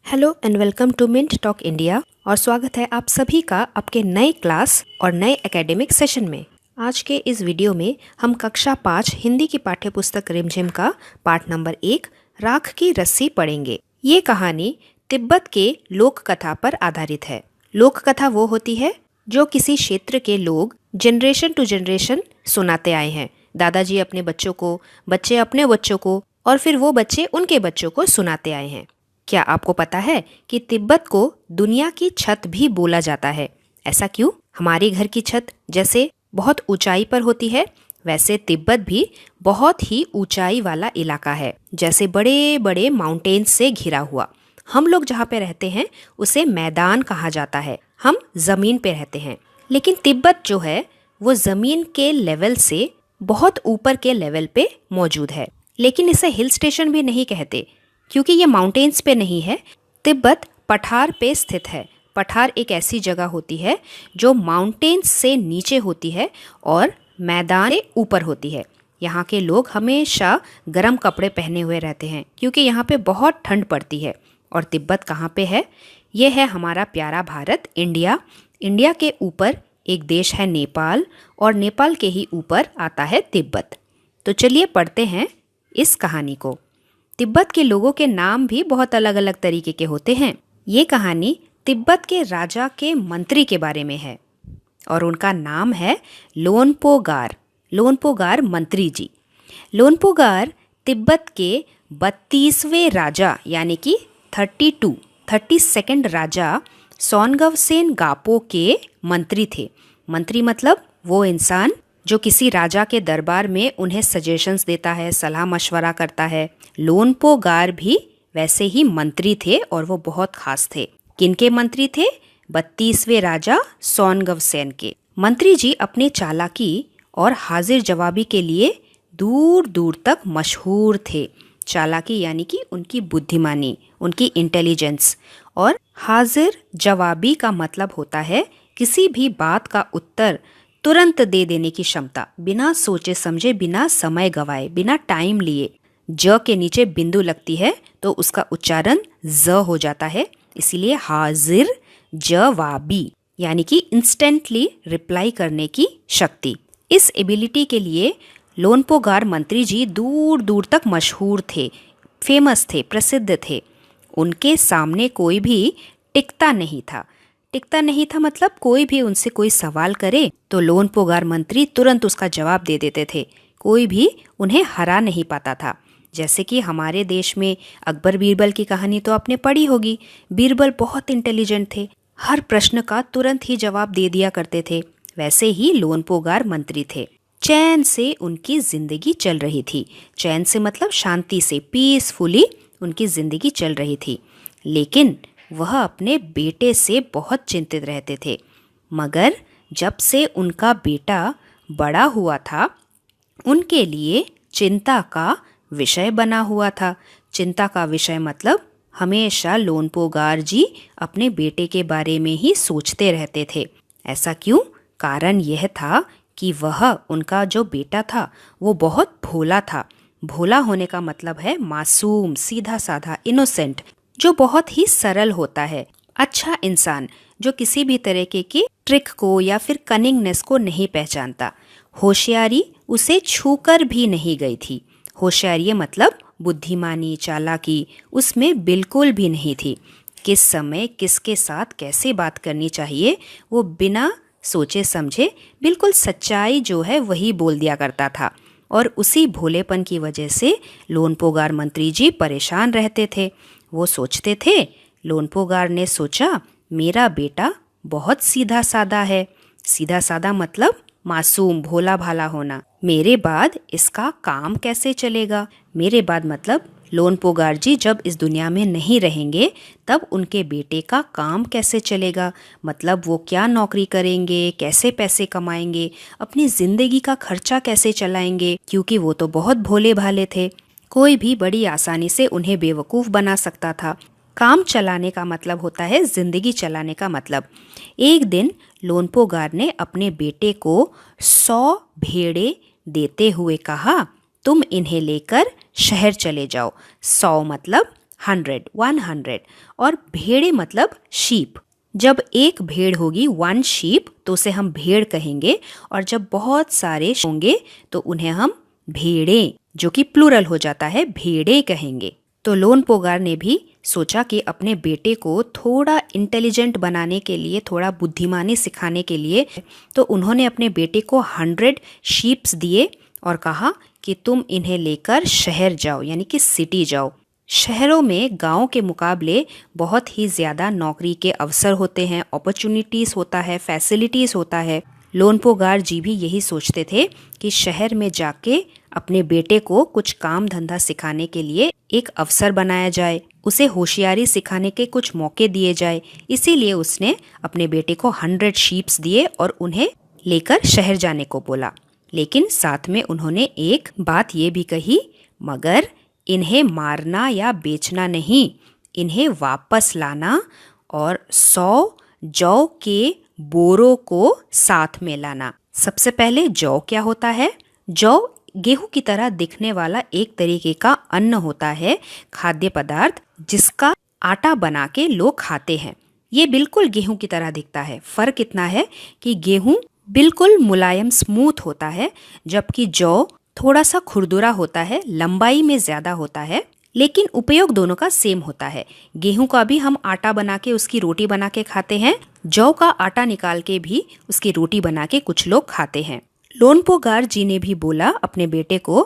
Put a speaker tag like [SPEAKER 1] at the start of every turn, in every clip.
[SPEAKER 1] Hello and welcome to mint talk India और स्वागत है आप सभी का आपके नए क्लास और नए एकेडमिक सेशन में। आज के इस वीडियो में हम कक्षा 5 हिंदी की पाठ्यपुस्तक रिमझिम का पाठ नंबर 1 राख की रस्सी पढ़ेंगे। ये कहानी तिब्बत के लोक कथा पर आधारित है। लोक कथा वो होती है जो किसी क्षेत्र के लोग जनरेशन टू जनरेशन सुनाते आए हैं। दादाजी अपने बच्चों को, बच्चे अपने बच्चों को और फिर वो बच्चे उनके बच्चों को सुनाते आए हैं। क्या आपको पता है कि तिब्बत को दुनिया की छत भी बोला जाता है? ऐसा क्यों? हमारे घर की छत जैसे बहुत ऊंचाई पर होती है, वैसे तिब्बत भी बहुत ही ऊंचाई वाला इलाका है, जैसे बड़े बड़े माउंटेन्स से घिरा हुआ। हम लोग जहाँ पे रहते हैं उसे मैदान कहा जाता है। हम जमीन पे रहते हैं, लेकिन तिब्बत जो है वो जमीन के लेवल से बहुत ऊपर के लेवल पे मौजूद है। लेकिन इसे हिल स्टेशन भी नहीं कहते क्योंकि ये माउंटेन्स पे नहीं है। तिब्बत पठार पे स्थित है। पठार एक ऐसी जगह होती है जो माउंटेन्स से नीचे होती है और मैदान से ऊपर होती है। यहाँ के लोग हमेशा गर्म कपड़े पहने हुए रहते हैं क्योंकि यहाँ पे बहुत ठंड पड़ती है। और तिब्बत कहाँ पे है? ये है हमारा प्यारा भारत, इंडिया। इंडिया के ऊपर एक देश है नेपाल और नेपाल के ही ऊपर आता है तिब्बत। तो चलिए पढ़ते हैं इस कहानी को। तिब्बत के लोगों के नाम भी बहुत अलग अलग तरीके के होते हैं। ये कहानी तिब्बत के राजा के मंत्री के बारे में है और उनका नाम है लोनपोगार। लोनपोगार मंत्री जी। लोनपोगार तिब्बत के 32वें राजा यानी कि 32nd राजा सोनगवसेन गापो के मंत्री थे। मंत्री मतलब वो इंसान जो किसी राजा के दरबार में उन्हें सजेशंस देता है, सलाह मशवरा करता है। लोनपोगार भी वैसे ही मंत्री थे और वो बहुत खास थे। किनके मंत्री थे? 32वें राजा सोनगवसेन के। मंत्री जी अपने चालाकी और हाजिर जवाबी के लिए दूर दूर तक मशहूर थे। चालाकी यानी कि उनकी बुद्धिमानी, उनकी इंटेलिजेंस, और हाजिर जवाबी का मतलब होता है किसी भी बात का उत्तर तुरंत दे देने की क्षमता, बिना सोचे समझे, बिना समय गवाए, बिना टाइम लिए। ज के नीचे बिंदु लगती है तो उसका उच्चारण ज हो जाता है, इसीलिए हाजिर जवाबी यानी कि इंस्टेंटली रिप्लाई करने की शक्ति। इस एबिलिटी के लिए लोनपोगार मंत्री जी दूर दूर तक मशहूर थे, फेमस थे, प्रसिद्ध थे। उनके सामने कोई भी टिकता नहीं था। टिकता नहीं था मतलब कोई भी उनसे कोई सवाल करे तो लोनपोगार मंत्री तुरंत उसका जवाब दे देते थे। कोई भी उन्हें हरा नहीं पाता था। जैसे कि हमारे देश में अकबर बीरबल की कहानी तो आपने पढ़ी होगी। बीरबल बहुत इंटेलिजेंट थे, हर प्रश्न का तुरंत ही जवाब दे दिया करते थे। वैसे ही लोनपोगार मंत्री थे। चैन से उनकी जिंदगी चल रही थी। चैन से मतलब शांति से, पीसफुली उनकी जिंदगी चल रही थी। लेकिन वह अपने बेटे से बहुत चिंतित रहते थे। मगर जब से उनका बेटा बड़ा हुआ था, उनके लिए चिंता का विषय बना हुआ था। चिंता का विषय मतलब हमेशा लोनपोगार जी अपने बेटे के बारे में ही सोचते रहते थे। ऐसा क्यों? कारण यह था कि वह, उनका जो बेटा था, वो बहुत भोला था। भोला होने का मतलब है मासूम, सीधा साधा, इनोसेंट, जो बहुत ही सरल होता है। अच्छा इंसान जो किसी भी तरीके की ट्रिक को या फिर कनिंगनेस को नहीं पहचानता। होशियारी उसे छूकर भी नहीं गई थी। होशियारी मतलब बुद्धिमानी, चालाकी उसमें बिल्कुल भी नहीं थी। किस समय किसके साथ कैसे बात करनी चाहिए वो बिना सोचे समझे बिल्कुल सच्चाई जो है वही बोल दिया करता था। और उसी भोलेपन की वजह से लोनपोगार मंत्री जी परेशान रहते थे। वो सोचते थे, लोनपोगार ने सोचा मेरा बेटा बहुत सीधा साधा है। सीधा साधा मतलब मासूम, भोला भाला होना। मेरे बाद इसका काम कैसे चलेगा? मेरे बाद मतलब लोनपोगार जी जब इस दुनिया में नहीं रहेंगे तब उनके बेटे का काम कैसे चलेगा? मतलब वो क्या नौकरी करेंगे, कैसे पैसे कमाएंगे, अपनी जिंदगी का खर्चा कैसे चलाएंगे? क्योंकि वो तो बहुत भोले भाले थे, कोई भी बड़ी आसानी से उन्हें बेवकूफ बना सकता था। काम चलाने का मतलब होता है जिंदगी चलाने का मतलब। एक दिन लोनपोगार ने अपने बेटे को 100 भेड़े देते हुए कहा, तुम इन्हें लेकर शहर चले जाओ। 100 मतलब 100 और भेड़े मतलब शीप। जब एक भेड़ होगी 1 शीप तो उसे हम भेड़ कहेंगे, और जब बहुत सारे होंगे तो उन्हें हम भेड़े, जो कि प्लूरल हो जाता है, भेड़े कहेंगे। तो लोन पोगार ने भी सोचा कि अपने बेटे को थोड़ा इंटेलिजेंट बनाने के लिए, थोड़ा बुद्धिमानी सिखाने के लिए, तो उन्होंने अपने बेटे को 100 शीप्स दिए और कहा कि तुम इन्हें लेकर शहर जाओ, यानी कि सिटी जाओ। शहरों में गांव के मुकाबले बहुत ही ज़्यादा नौकरी के अवसर होते हैं, अपॉर्चुनिटीज़ होता है, फैसिलिटीज़ होता है। लोन पोगार जी भी यही सोचते थे कि शहर में जाके अपने बेटे को कुछ काम धंधा सिखाने के लिए एक अवसर बनाया जाए, उसे होशियारी सिखाने के कुछ मौके दिए जाए। इसीलिए उसने अपने बेटे को 100 शीप्स दिए और उन्हें लेकर शहर जाने को बोला। लेकिन साथ में उन्होंने एक बात ये भी कही, मगर इन्हें मारना या बेचना नहीं, इन्हें वापस लाना और 100 जौ के बोरों को साथ में लाना। सबसे पहले जौ क्या होता है? जौ गेहूं की तरह दिखने वाला एक तरीके का अन्न होता है, खाद्य पदार्थ, जिसका आटा बना के लोग खाते हैं। ये बिल्कुल गेहूं की तरह दिखता है। फर्क इतना है कि गेहूं बिल्कुल मुलायम स्मूथ होता है, जबकि जौ थोड़ा सा खुरदुरा होता है, लंबाई में ज्यादा होता है, लेकिन उपयोग दोनों का सेम होता है। गेहूं का भी हम आटा बना के उसकी रोटी बना के खाते हैं, जौ का आटा निकाल के भी उसकी रोटी बना के कुछ लोग खाते हैं। लोन पोगार जी ने भी बोला अपने बेटे को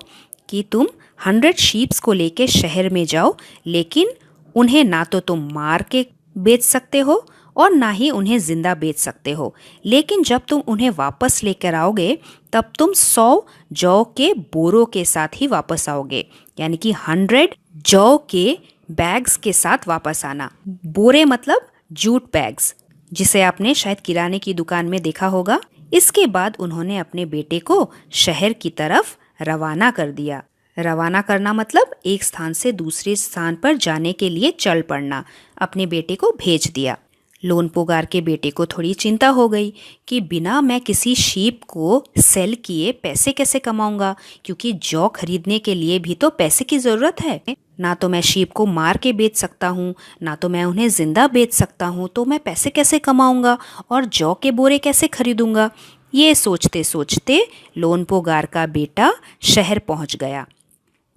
[SPEAKER 1] कि तुम 100 शीप्स को लेके शहर में जाओ, लेकिन उन्हें ना तो तुम मार के बेच सकते हो और ना ही उन्हें जिंदा बेच सकते हो। लेकिन जब तुम उन्हें वापस लेकर आओगे तब तुम 100 जौ के बोरों के साथ ही वापस आओगे, यानी कि 100 जौ के बैग्स के साथ वापस आना। बोरे मतलब जूट बैग्स, जिसे आपने शायद किराने की दुकान में देखा होगा। इसके बाद उन्होंने अपने बेटे को शहर की तरफ रवाना कर दिया। रवाना करना मतलब एक स्थान से दूसरे स्थान पर जाने के लिए चल पड़ना। अपने बेटे को भेज दिया। लोन पोगार के बेटे को थोड़ी चिंता हो गई कि बिना मैं किसी शीप को सेल किए पैसे कैसे कमाऊंगा, क्योंकि जौ खरीदने के लिए भी तो पैसे की ज़रूरत है। ना तो मैं शीप को मार के बेच सकता हूँ, ना तो मैं उन्हें ज़िंदा बेच सकता हूँ, तो मैं पैसे कैसे कमाऊंगा और जौ के बोरे कैसे खरीदूंगा। ये सोचते सोचते लोन पोगार का बेटा शहर पहुँच गया,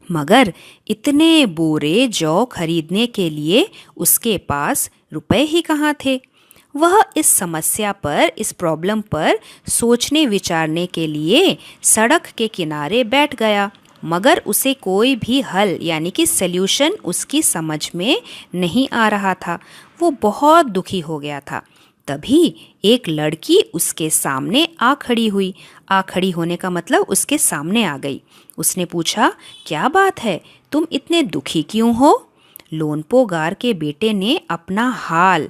[SPEAKER 1] मगर इतने बोरे जौ खरीदने के लिए उसके पास रुपए ही कहाँ थे। वह इस समस्या पर, इस प्रॉब्लम पर सोचने विचारने के लिए सड़क के किनारे बैठ गया, मगर उसे कोई भी हल यानी कि सल्यूशन उसकी समझ में नहीं आ रहा था। वो बहुत दुखी हो गया था। तभी एक लड़की उसके सामने आ खड़ी हुई। आ खड़ी होने का मतलब उसके सामने आ गई। उसने पूछा, क्या बात है, तुम इतने दुखी क्यों हो? लोन पोगार के बेटे ने अपना हाल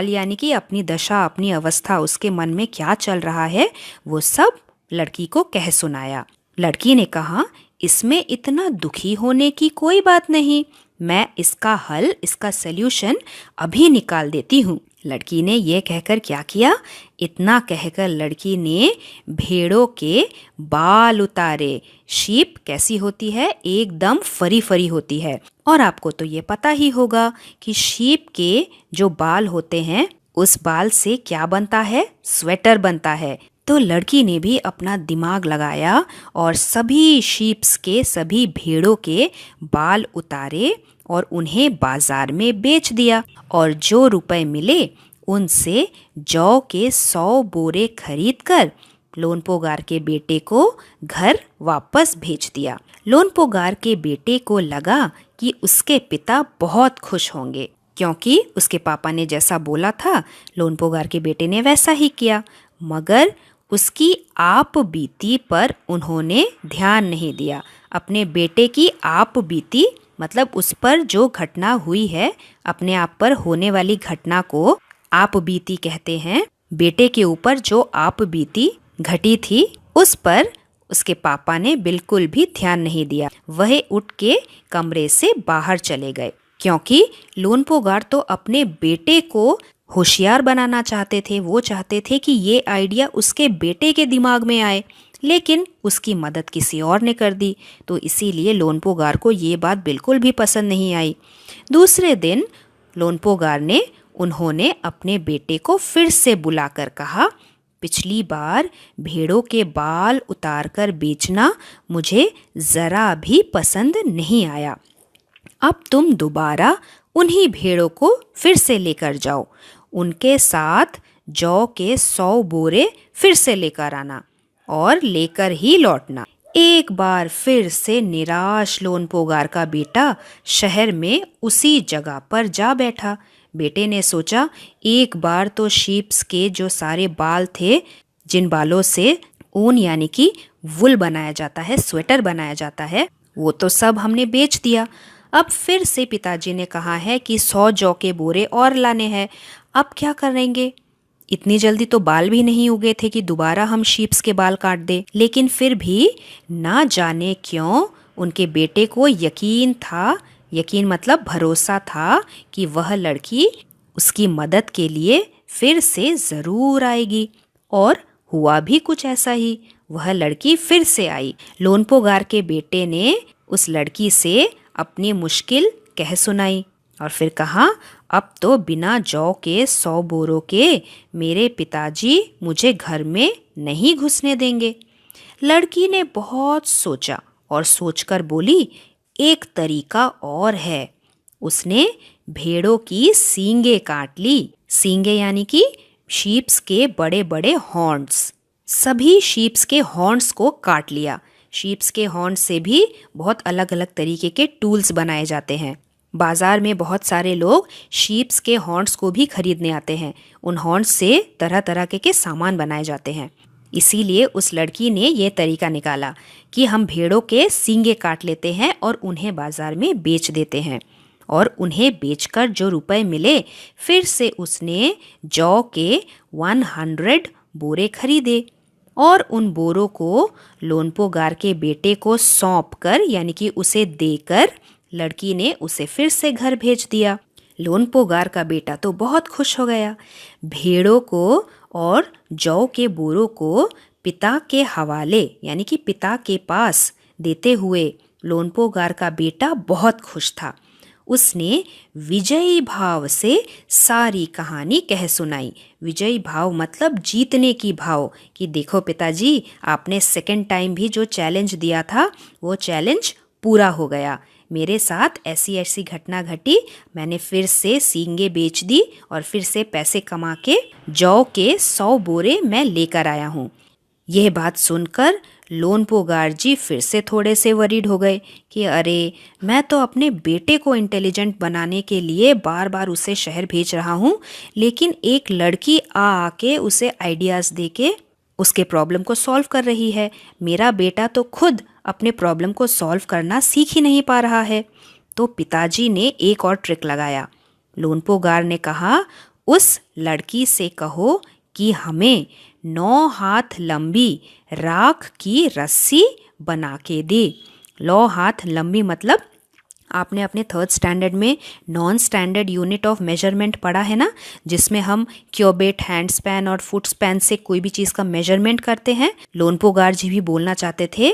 [SPEAKER 1] यानी कि अपनी दशा, अपनी अवस्था, उसके मन में क्या चल रहा है, वो सब लड़की को कह सुनाया। लड़की ने कहा, इसमें इतना दुखी होने की कोई बात नहीं, मैं इसका हल, इसका सल्यूशन अभी निकाल देती हूँ। लड़की ने ये कहकर क्या किया, इतना कहकर लड़की ने भेड़ों के बाल उतारे। शीप कैसी होती है? एकदम फरी फरी होती है। और आपको तो ये पता ही होगा कि शीप के जो बाल होते हैं, उस बाल से क्या बनता है? स्वेटर बनता है। तो लड़की ने भी अपना दिमाग लगाया और सभी शीप्स के, सभी भेड़ों के बाल उतारे और उन्हें बाजार में बेच दिया, और जो रुपए मिले उनसे जौ के 100 बोरे खरीद कर लोन पोगार के बेटे को घर वापस भेज दिया। लोन पोगार के बेटे को लगा कि उसके पिता बहुत खुश होंगे, क्योंकि उसके पापा ने जैसा बोला था लोन पोगार के बेटे ने वैसा ही किया। मगर उसकी आप बीती पर उन्होंने ध्यान नहीं दिया। अपने बेटे की आप बीती मतलब उस पर जो घटना हुई है, अपने आप पर होने वाली घटना को आप बीती कहते हैं। बेटे के ऊपर जो आप बीती घटी थी, उस पर उसके पापा ने बिल्कुल भी ध्यान नहीं दिया। वह उठ के कमरे से बाहर चले गए, क्योंकि लोन पोगार तो अपने बेटे को होशियार बनाना चाहते थे। वो चाहते थे कि ये आइडिया उसके बेटे के दिमाग में आए। लेकिन उसकी मदद किसी और ने कर दी, तो इसीलिए लोनपोगार को ये बात बिल्कुल भी पसंद नहीं आई। दूसरे दिन लोनपोगार ने उन्होंने अपने बेटे को फिर से बुलाकर कहा, पिछली बार भेड़ों के बाल उतारकर बेचना मुझे ज़रा भी पसंद नहीं आया। अब तुम दोबारा उन्हीं भेड़ों को फिर से लेकर जाओ, उनके साथ जौ के 100 बोरे फिर से लेकर आना और लेकर ही लौटना। एक बार फिर से निराश लोनपोगार का बेटा शहर में उसी जगह पर जा बैठा। बेटे ने सोचा, एक बार तो शीप्स के जो सारे बाल थे, जिन बालों से ऊन यानी कि वुल बनाया जाता है, स्वेटर बनाया जाता है, वो तो सब हमने बेच दिया। अब फिर से पिताजी ने कहा है कि 100 जौ के बोरे और लाने हैं। अब क्या करेंगे? इतनी जल्दी तो बाल भी नहीं उगे थे कि दोबारा हम शीप्स के बाल काट दे। लेकिन फिर भी ना जाने क्यों उनके बेटे को यकीन था, यकीन मतलब भरोसा था कि वह लड़की उसकी मदद के लिए फिर से ज़रूर आएगी। और हुआ भी कुछ ऐसा ही, वह लड़की फिर से आई। लोनपोगार के बेटे ने उस लड़की से अपनी मुश्किल कह सुनाई और फिर कहा, अब तो बिना जौ के 100 बोरों के मेरे पिताजी मुझे घर में नहीं घुसने देंगे। लड़की ने बहुत सोचा और सोचकर बोली, एक तरीका और है। उसने भेड़ों की सींगें काट ली। सींगें यानी कि शीप्स के बड़े बड़े हॉर्न्स। सभी शीप्स के हॉर्न्स को काट लिया। शीप्स के हॉर्न से भी बहुत अलग अलग तरीके के टूल्स बनाए जाते हैं। बाजार में बहुत सारे लोग शीप्स के हॉर्न्स को भी खरीदने आते हैं। उन हॉर्न्स से तरह तरह के सामान बनाए जाते हैं। इसीलिए उस लड़की ने ये तरीका निकाला कि हम भेड़ों के सींगे काट लेते हैं और उन्हें बाजार में बेच देते हैं, और उन्हें बेचकर जो रुपए मिले फिर से उसने जौ के 100 बोरे खरीदे और उन बोरों को लोनपोगार के बेटे को सौंप कर यानी कि उसे देकर लड़की ने उसे फिर से घर भेज दिया। लोनपोगार का बेटा तो बहुत खुश हो गया। भेड़ों को और जौ के बोरों को पिता के हवाले यानी कि पिता के पास देते हुए लोनपोगार का बेटा बहुत खुश था। उसने विजयी भाव से सारी कहानी कह सुनाई। विजयी भाव मतलब जीतने की भाव, कि देखो पिताजी, आपने सेकंड टाइम भी जो चैलेंज दिया था वो चैलेंज पूरा हो गया। मेरे साथ ऐसी ऐसी घटना घटी, मैंने फिर से सींगे बेच दी और फिर से पैसे कमा के जौ के 100 बोरे मैं लेकर आया हूँ। यह बात सुनकर लोनपोगार जी फिर से थोड़े से वरीड हो गए कि अरे, मैं तो अपने बेटे को इंटेलिजेंट बनाने के लिए बार बार उसे शहर भेज रहा हूँ, लेकिन एक लड़की आके उसे आइडियाज़ दे के उसके प्रॉब्लम को सॉल्व कर रही है। मेरा बेटा तो खुद अपने प्रॉब्लम को सॉल्व करना सीख ही नहीं पा रहा है। तो पिताजी ने एक और ट्रिक लगाया। लोनपोगार ने कहा, उस लड़की से कहो कि हमें 9 हाथ लंबी राख की रस्सी बना के दे। 9 हाथ लंबी मतलब आपने अपने 3rd स्टैंडर्ड में non standard unit of measurement पढ़ा है ना, जिसमें हम क्यूबिट, हैंड स्पैन और फुट स्पैन से कोई भी चीज़ का मेजरमेंट करते हैं। लोनपोगार जी भी बोलना चाहते थे,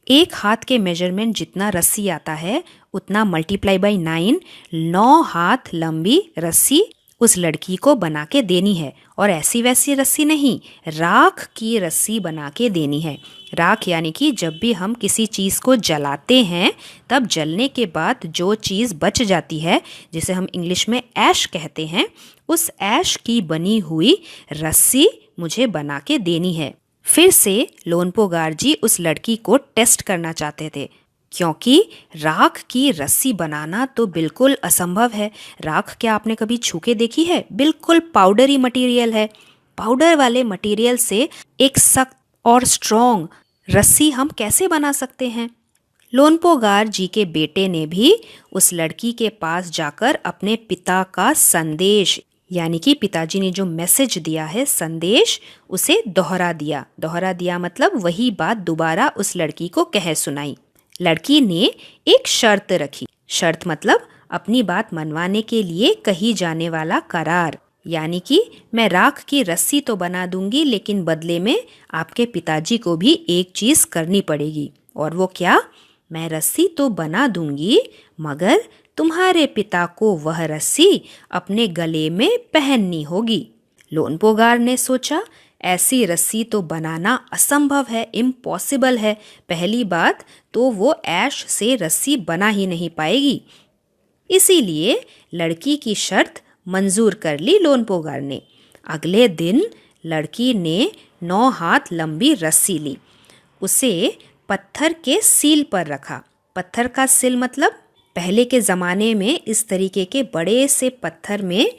[SPEAKER 1] एक हाथ के मेजरमेंट जितना रस्सी आता है उतना मल्टीप्लाई बाई 9, 9 हाथ लंबी रस्सी उस लड़की को बना के देनी है। और ऐसी वैसी रस्सी नहीं, राख की रस्सी बना के देनी है। राख यानी कि जब भी हम किसी चीज़ को जलाते हैं तब जलने के बाद जो चीज़ बच जाती है, जिसे हम इंग्लिश में ऐश कहते हैं, उस ऐश की बनी हुई रस्सी मुझे बना के देनी है। फिर से लोनपोगार जी उस लड़की को टेस्ट करना चाहते थे, क्योंकि राख की रस्सी बनाना तो बिल्कुल असंभव है। राख क्या आपने कभी छू के देखी है? बिल्कुल पाउडरी मटेरियल है। पाउडर वाले मटेरियल से एक सख्त और स्ट्रॉन्ग रस्सी हम कैसे बना सकते हैं? लोनपोगार जी के बेटे ने भी उस लड़की के पास जाकर अपने पिता का संदेश यानी कि पिताजी ने जो मैसेज दिया है, संदेश, उसे दोहरा दिया। दोहरा दिया मतलब वही बात दोबारा उस लड़की को कह सुनाई। लड़की ने एक शर्त रखी। शर्त मतलब अपनी बात मनवाने के लिए कही जाने वाला करार। यानी कि मैं राख की रस्सी तो बना दूंगी, लेकिन बदले में आपके पिताजी को भी एक चीज़ करनी पड़ेगी। और वो क्या? मैं रस्सी तो बना दूंगी, मगर तुम्हारे पिता को वह रस्सी अपने गले में पहननी होगी। लोनपोगार ने सोचा, ऐसी रस्सी तो बनाना असंभव है, इम्पॉसिबल है। पहली बात तो वो ऐश से रस्सी बना ही नहीं पाएगी। इसीलिए लड़की की शर्त मंजूर कर ली लोनपोगार ने। अगले दिन लड़की ने 9 हाथ लंबी रस्सी ली, उसे पत्थर के सील पर रखा। पत्थर का सील मतलब पहले के ज़माने में इस तरीके के बड़े से पत्थर में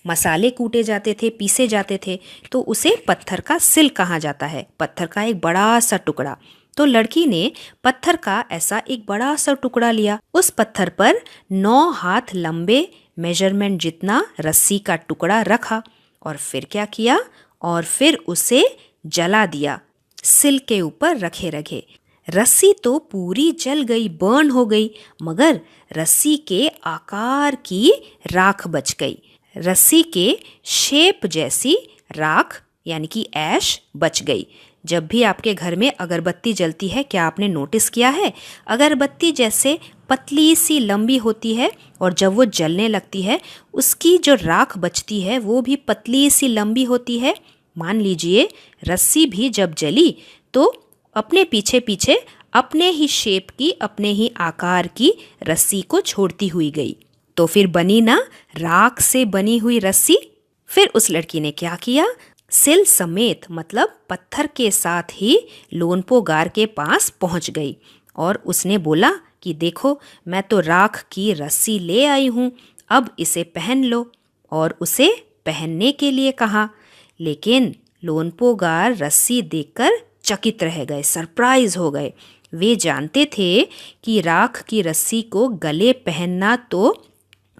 [SPEAKER 1] मसाले कूटे जाते थे, पीसे जाते थे, तो उसे पत्थर का सिल कहा जाता है। पत्थर का एक बड़ा सा टुकड़ा। तो लड़की ने पत्थर का ऐसा एक बड़ा सा टुकड़ा लिया, उस पत्थर पर 9 हाथ लंबे मेजरमेंट जितना रस्सी का टुकड़ा रखा और फिर क्या किया? और फिर उसे जला दिया सिल के ऊपर रखे रखे। रस्सी तो पूरी जल गई, बर्न हो गई, मगर रस्सी के आकार की राख बच गई। रस्सी के शेप जैसी राख यानी कि ऐश बच गई। जब भी आपके घर में अगरबत्ती जलती है, क्या आपने नोटिस किया है? अगरबत्ती जैसे पतली सी लंबी होती है और जब वो जलने लगती है उसकी जो राख बचती है वो भी पतली सी लंबी होती है। मान लीजिए रस्सी भी जब जली तो अपने पीछे पीछे अपने ही शेप की, अपने ही आकार की रस्सी को छोड़ती हुई गई। तो फिर बनी ना राख से बनी हुई रस्सी। फिर उस लड़की ने क्या किया? सिल समेत मतलब पत्थर के साथ ही लोनपोगार के पास पहुंच गई और उसने बोला कि देखो, मैं तो राख की रस्सी ले आई हूँ, अब इसे पहन लो। और उसे पहनने के लिए कहा, लेकिन लोनपोगार रस्सी देखकर चकित रह गए, सरप्राइज हो गए। वे जानते थे कि राख की रस्सी को गले पहनना तो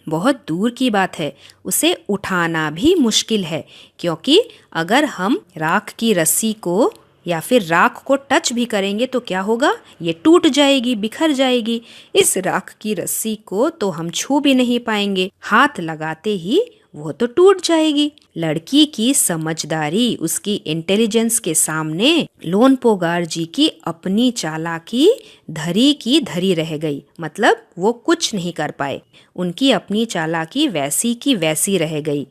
[SPEAKER 1] बहुत दूर की बात है, उसे उठाना भी मुश्किल है, क्योंकि अगर हम राख की रस्सी को या फिर राख को टच भी करेंगे तो क्या होगा? ये टूट जाएगी, बिखर जाएगी। इस राख की रस्सी को तो हम छू भी नहीं पाएंगे, हाथ लगाते ही वो तो टूट जाएगी। लड़की की समझदारी, उसकी इंटेलिजेंस के सामने लोनपोगार जी की अपनी चालाकी धरी की धरी रह गई। मतलब वो कुछ नहीं कर पाए, उनकी अपनी चालाकी वैसी की वैसी रह गई।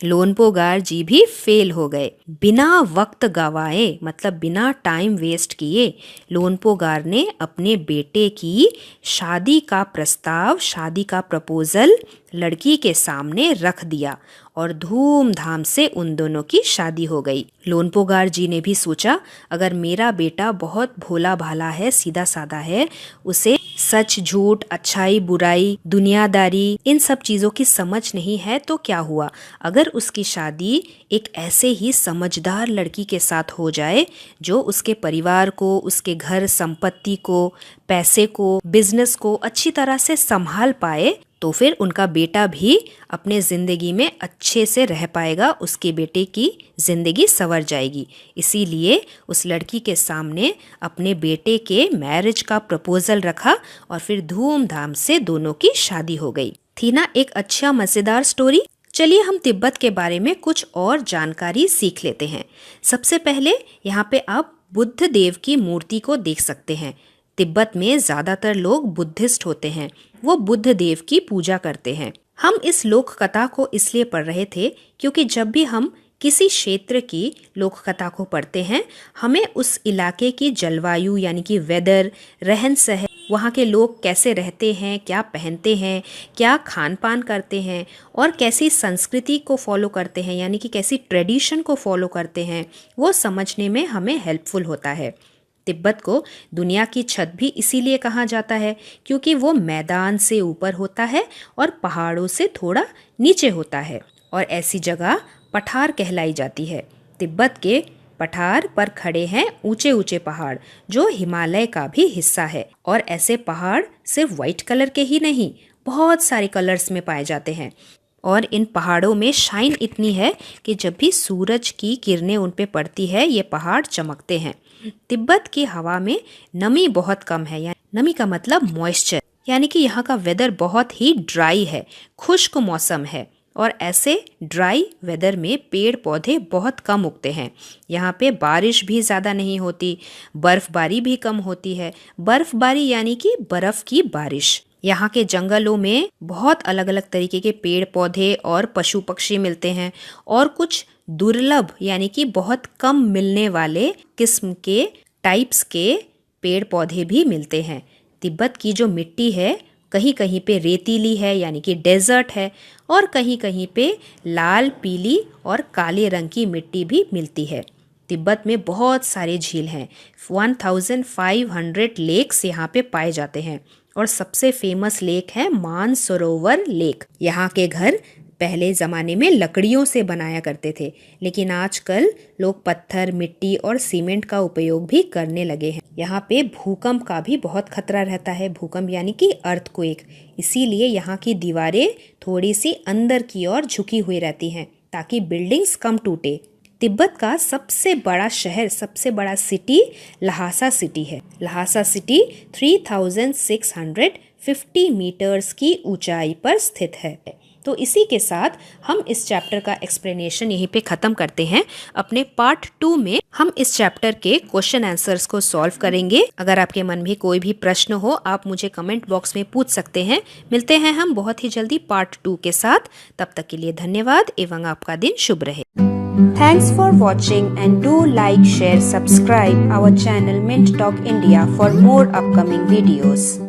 [SPEAKER 1] लोनपोगार जी भी फेल हो गए। बिना वक्त गवाए मतलब बिना टाइम वेस्ट किए लोनपोगार ने अपने बेटे की शादी का प्रस्ताव, शादी का प्रपोजल लड़की के सामने रख दिया और धूमधाम से उन दोनों की शादी हो गई। लोनपोगार जी ने भी सोचा, अगर मेरा बेटा बहुत भोला भाला है, सीधा साधा है, उसे सच झूठ, अच्छाई बुराई, दुनियादारी, इन सब चीज़ों की समझ नहीं है, तो क्या हुआ अगर उसकी शादी एक ऐसे ही समझदार लड़की के साथ हो जाए जो उसके परिवार को, उसके घर संपत्ति को, पैसे को, बिजनेस को अच्छी तरह से संभाल पाए, तो फिर उनका बेटा भी अपने ज़िंदगी में अच्छे से रह पाएगा, उसके बेटे की ज़िंदगी संवर जाएगी। इसीलिए उस लड़की के सामने अपने बेटे के मैरिज का प्रपोजल रखा और फिर धूमधाम से दोनों की शादी हो गई। थी ना एक अच्छा मज़ेदार स्टोरी। चलिए हम तिब्बत के बारे में कुछ और जानकारी सीख लेते हैं। सबसे पहले यहाँ पे आप बुद्ध देव की मूर्ति को देख सकते हैं। तिब्बत में ज़्यादातर लोग बुद्धिस्ट होते हैं, वो बुद्ध देव की पूजा करते हैं। हम इस लोक कथा को इसलिए पढ़ रहे थे क्योंकि जब भी हम किसी क्षेत्र की लोक कथा को पढ़ते हैं, हमें उस इलाके की जलवायु यानी कि वेदर, रहन सहन, वहाँ के लोग कैसे रहते हैं, क्या पहनते हैं, क्या खान पान करते हैं और कैसी संस्कृति को फॉलो करते हैं यानी कि कैसी ट्रेडिशन को फॉलो करते हैं, वो समझने में हमें हेल्पफुल होता है। तिब्बत को दुनिया की छत भी इसीलिए कहा जाता है क्योंकि वो मैदान से ऊपर होता है और पहाड़ों से थोड़ा नीचे होता है, और ऐसी जगह पठार कहलाई जाती है। तिब्बत के पठार पर खड़े हैं ऊंचे ऊंचे पहाड़ जो हिमालय का भी हिस्सा है, और ऐसे पहाड़ सिर्फ वाइट कलर के ही नहीं, बहुत सारे कलर्स में पाए जाते हैं। और इन पहाड़ों में शाइन इतनी है कि जब भी सूरज की किरणें उन पे पड़ती है ये पहाड़ चमकते हैं। तिब्बत की हवा में नमी बहुत कम है, यानी नमी का मतलब मॉइस्चर, यानी कि यहाँ का वेदर बहुत ही ड्राई है, खुश्क मौसम है। और ऐसे ड्राई वेदर में पेड़ पौधे बहुत कम उगते हैं। यहाँ पे बारिश भी ज़्यादा नहीं होती, बर्फबारी भी कम होती है। बर्फबारी यानी कि बर्फ की बारिश। यहाँ के जंगलों में बहुत अलग अलग तरीके के पेड़ पौधे और पशु पक्षी मिलते हैं और कुछ दुर्लभ यानी कि बहुत कम मिलने वाले किस्म के टाइप्स के पेड़ पौधे भी मिलते हैं। तिब्बत की जो मिट्टी है कहीं कहीं पे रेतीली है यानी कि डेजर्ट है और कहीं कहीं पे लाल, पीली और काले रंग की मिट्टी भी मिलती है। तिब्बत में बहुत सारे झील हैं। 1500 लेक्स यहाँ पे पाए जाते हैं और सबसे फेमस लेक है मानसरोवर लेक। यहाँ के घर पहले ज़माने में लकड़ियों से बनाया करते थे, लेकिन आजकल लोग पत्थर, मिट्टी और सीमेंट का उपयोग भी करने लगे हैं। यहाँ पे भूकंप का भी बहुत खतरा रहता है। भूकंप यानी कि अर्थक्वेक। इसीलिए यहाँ की दीवारें थोड़ी सी अंदर की ओर झुकी हुई रहती हैं ताकि बिल्डिंग्स कम टूटे। तिब्बत का सबसे बड़ा शहर, सबसे बड़ा सिटी लहासा सिटी है। लहासा सिटी 3650 मीटर्स की ऊंचाई पर स्थित है। तो इसी के साथ हम इस चैप्टर का एक्सप्लेनेशन यहीं पे ख़त्म करते हैं। अपने पार्ट 2 में हम इस चैप्टर के क्वेश्चन आंसर्स को सॉल्व करेंगे। अगर आपके मन में कोई भी प्रश्न हो आप मुझे कमेंट बॉक्स में पूछ सकते हैं। मिलते हैं हम बहुत ही जल्दी पार्ट 2 के साथ। तब तक के लिए धन्यवाद एवं आपका दिन शुभ रहे। Thanks for watching and do like, share, subscribe our channel Mint Talk India for more upcoming videos.